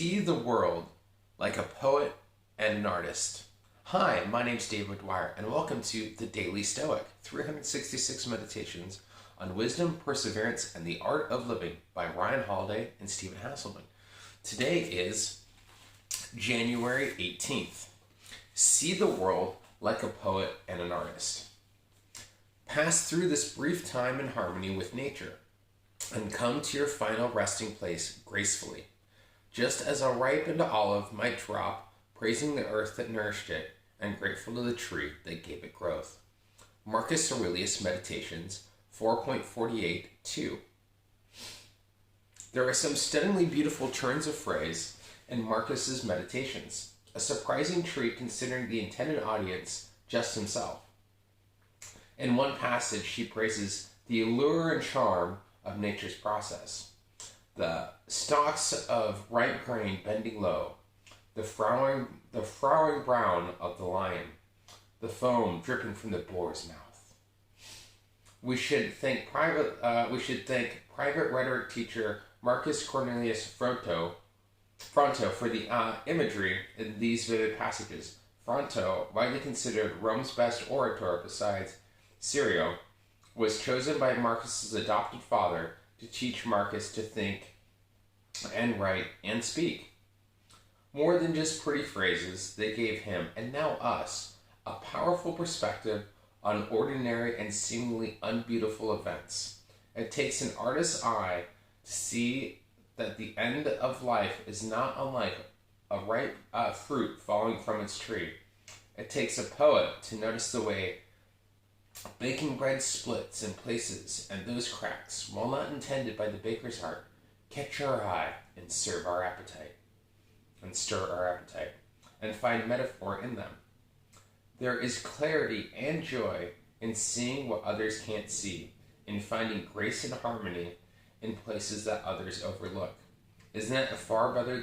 See the world like a poet and an artist. Hi, my name's David Dwyer, and welcome to the Daily Stoic, 366 meditations on wisdom, perseverance, and the art of living by Ryan Holiday and Stephen Hanselman. Today is January 18th. See the world like a poet and an artist. Pass through this brief time in harmony with nature, and come to your final resting place gracefully, just as a ripened olive might drop, praising the earth that nourished it, and grateful to the tree that gave it growth. Marcus Cornelius Meditations 4.48-2. There are some stunningly beautiful turns of phrase in Marcus's Meditations, a surprising treat considering the intended audience just himself. In one passage, he praises the allure and charm of nature's process. The stalks of ripe grain bending low, the frowning brown of the lion, the foam dripping from the boar's mouth. We should thank private rhetoric teacher Marcus Cornelius Fronto for the imagery in these vivid passages. Fronto, widely considered Rome's best orator besides Cicero, was chosen by Marcus's adopted father to teach Marcus to think and write and speak. More than just pretty phrases, they gave him, and now us, a powerful perspective on ordinary and seemingly unbeautiful events. It takes an artist's eye to see that the end of life is not unlike a ripe fruit falling from its tree. It takes a poet to notice the way baking bread splits in places, and those cracks, while not intended by the baker's heart, catch our eye and stir our appetite, and find metaphor in them. There is clarity and joy in seeing what others can't see, in finding grace and harmony in places that others overlook. Isn't that far better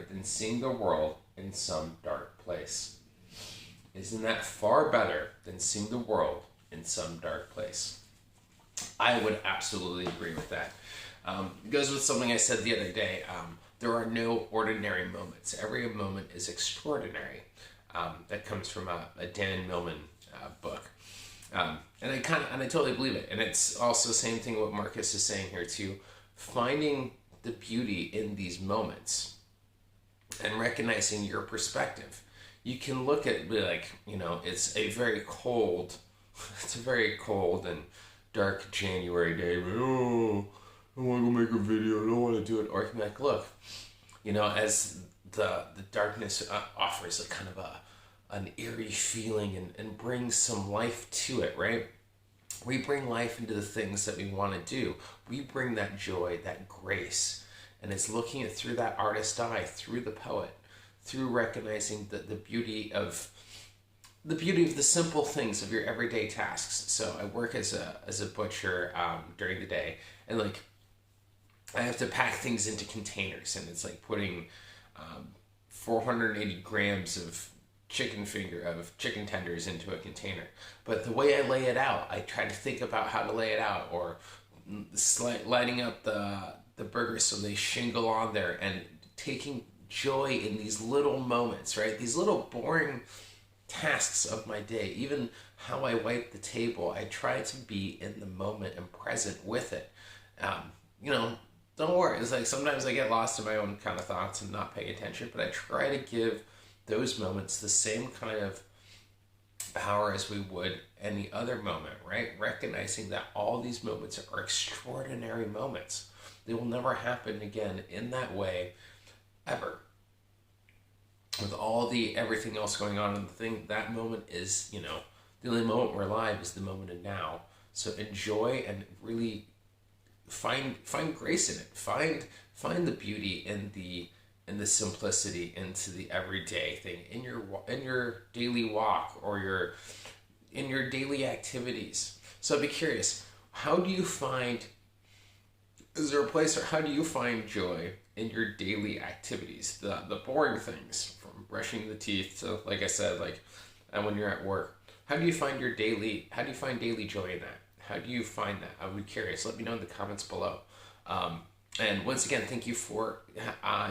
than seeing the world in some dark place? Isn't that far better than seeing the world in some dark place? I would absolutely agree with that. It goes with something I said the other day. There are no ordinary moments. Every moment is extraordinary. That comes from a Dan Millman book. And I totally believe it. And it's also the same thing what Marcus is saying here too. Finding the beauty in these moments and recognizing your perspective. You can look at it's a very cold and dark January day. Oh, I want to go make a video. I don't want to do it. Or you can be like, look, as the darkness offers a kind of an eerie feeling and brings some life to it, right? We bring life into the things that we want to do. We bring that joy, that grace, and it's looking at through that artist eye, through the poet, through recognizing the beauty of the simple things of your everyday tasks. So I work as a butcher during the day, and I have to pack things into containers, and it's like putting 480 grams of chicken tenders into a container. But the way I lay it out, I try to think about how to lay it out, or lighting up the burgers so they shingle on there, and taking joy in these little moments, right? These little boring tasks of my day. Even how I wipe the table, I try to be in the moment and present with it. Don't worry. It's like sometimes I get lost in my own kind of thoughts and not pay attention, but I try to give those moments the same kind of power as we would any other moment, right? Recognizing that all these moments are extraordinary moments. They will never happen again in that way ever. With all everything else going on in the thing, that moment is, the only moment we're alive is the moment of now. So enjoy and really find grace in it. Find the beauty in the simplicity, into the everyday thing, in your daily walk, or in your daily activities. So I'd be curious, how do you find joy in your daily activities, the boring things, from brushing the teeth to, like I said, and when you're at work? How do you find daily joy in that? How do you find that? I would be curious. Let me know in the comments below. And once again, thank you for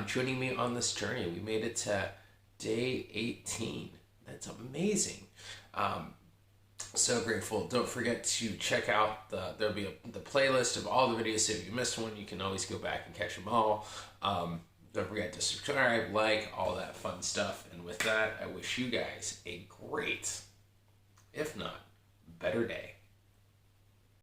joining me on this journey. We made it to day 18. That's amazing. So grateful. Don't forget to check out there'll be the playlist of all the videos. So if you missed one, you can always go back and catch them all. Don't forget to subscribe, like, all that fun stuff. And with that, I wish you guys a great, if not better day.